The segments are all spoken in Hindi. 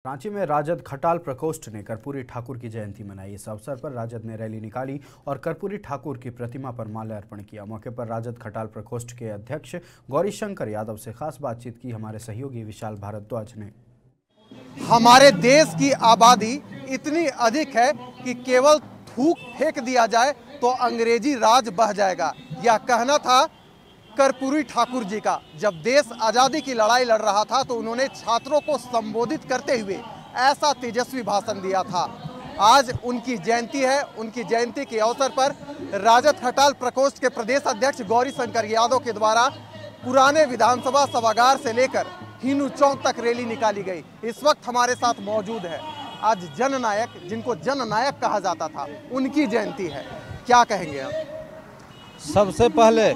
रांची में राजद खटाल प्रकोष्ठ ने कर्पूरी ठाकुर की जयंती मनाई। इस अवसर पर राजद ने रैली निकाली और कर्पूरी ठाकुर की प्रतिमा पर माल्यार्पण किया। मौके पर राजद खटाल प्रकोष्ठ के अध्यक्ष गौरीशंकर यादव से खास बातचीत की हमारे सहयोगी विशाल भारद्वाज ने। हमारे देश की आबादी इतनी अधिक है कि केवल थूक फेंक दिया जाए तो अंग्रेजी राज बह जाएगा, यह कहना था कर्पूरी ठाकुर जी का। जब देश आज़ादी की लड़ाई लड़ रहा था तो उन्होंने छात्रों को संबोधित करते हुए ऐसा तेजस्वी भाषण दिया था। आज उनकी जयंती है। उनकी जयंती के अवसर पर राजद खटाल प्रकोष्ठ के प्रदेश अध्यक्ष गौरीशंकर यादव के द्वारा पुराने विधानसभा सभागार से लेकर हिनू चौक तक रैली निकाली गई। इस वक्त हमारे साथ मौजूद है आज जननायक, जिनको जननायक कहा जाता था, उनकी जयंती है। क्या कहेंगे आप? सबसे पहले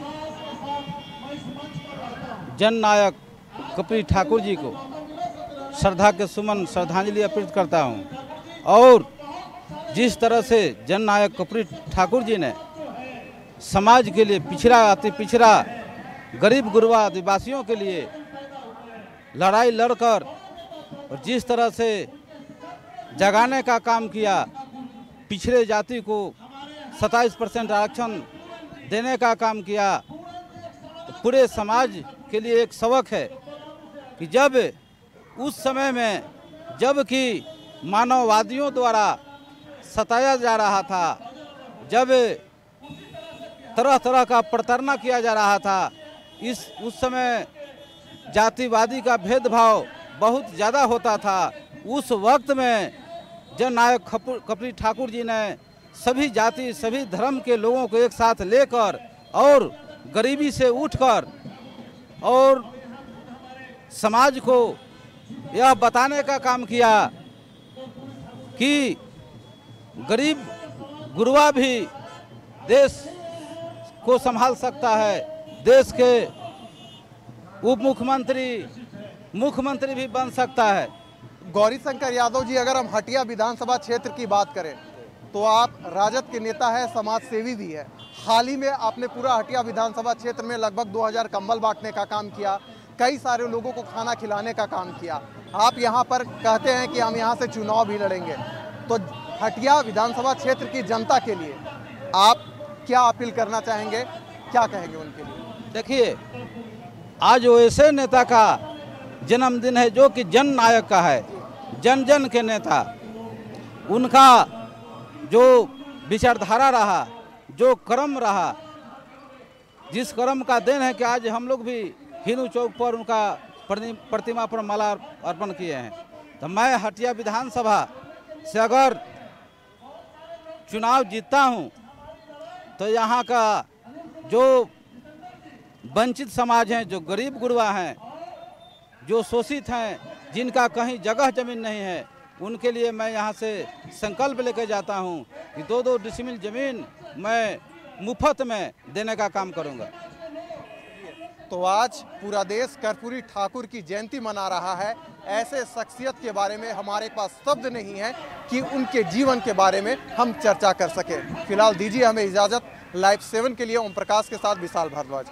जननायक कर्पूरी ठाकुर जी को श्रद्धा के सुमन श्रद्धांजलि अर्पित करता हूं। और जिस तरह से जननायक कर्पूरी ठाकुर जी ने समाज के लिए पिछड़ा अति पिछड़ा गरीब गुरबा आदिवासियों के लिए लड़ाई लड़कर और जिस तरह से जगाने का काम किया, पिछड़े जाति को 27% आरक्षण देने का काम किया, तो पूरे समाज के लिए एक सबक है कि जब उस समय में जबकि मानववादियों द्वारा सताया जा रहा था, जब तरह तरह का प्रताड़ना किया जा रहा था, उस समय जातिवादी का भेदभाव बहुत ज़्यादा होता था। उस वक्त में जननायक कर्पूरी ठाकुर जी ने सभी जाति सभी धर्म के लोगों को एक साथ लेकर और गरीबी से उठकर और समाज को यह बताने का काम किया कि गरीब गुरबा भी देश को संभाल सकता है। देश के उप मुख्यमंत्री मुख्यमंत्री भी बन सकता है। गौरीशंकर यादव जी, अगर हम हटिया विधानसभा क्षेत्र की बात करें तो आप राजद के नेता है, समाज सेवी भी है। हाल ही में आपने पूरा हटिया विधानसभा क्षेत्र में लगभग 2000 कंबल बांटने का काम किया, कई सारे लोगों को खाना खिलाने का काम किया। आप यहां पर कहते हैं कि हम यहां से चुनाव भी लड़ेंगे, तो हटिया विधानसभा क्षेत्र की जनता के लिए आप क्या अपील करना चाहेंगे, क्या कहेंगे उनके लिए? देखिए, आज ऐसे नेता का जन्मदिन है जो कि जन नायक का है, जन जन के नेता। उनका जो विचारधारा रहा, जो कर्म रहा, जिस कर्म का देन है कि आज हम लोग भी हिनू चौक पर उनका प्रतिमा पर माला अर्पण किए हैं। तो मैं हटिया विधानसभा से अगर चुनाव जीतता हूं तो यहाँ का जो वंचित समाज हैं, जो गरीब गुरबा हैं, जो शोषित हैं, जिनका कहीं जगह जमीन नहीं है, उनके लिए मैं यहाँ से संकल्प लेकर जाता हूँ कि 2-2 डिसमिल जमीन मैं मुफ्त में देने का काम करूँगा। तो आज पूरा देश कर्पूरी ठाकुर की जयंती मना रहा है। ऐसे शख्सियत के बारे में हमारे पास शब्द नहीं है कि उनके जीवन के बारे में हम चर्चा कर सके। फिलहाल दीजिए हमें इजाज़त। लाइव 7 के लिए ओम प्रकाश के साथ विशाल भारद्वाज।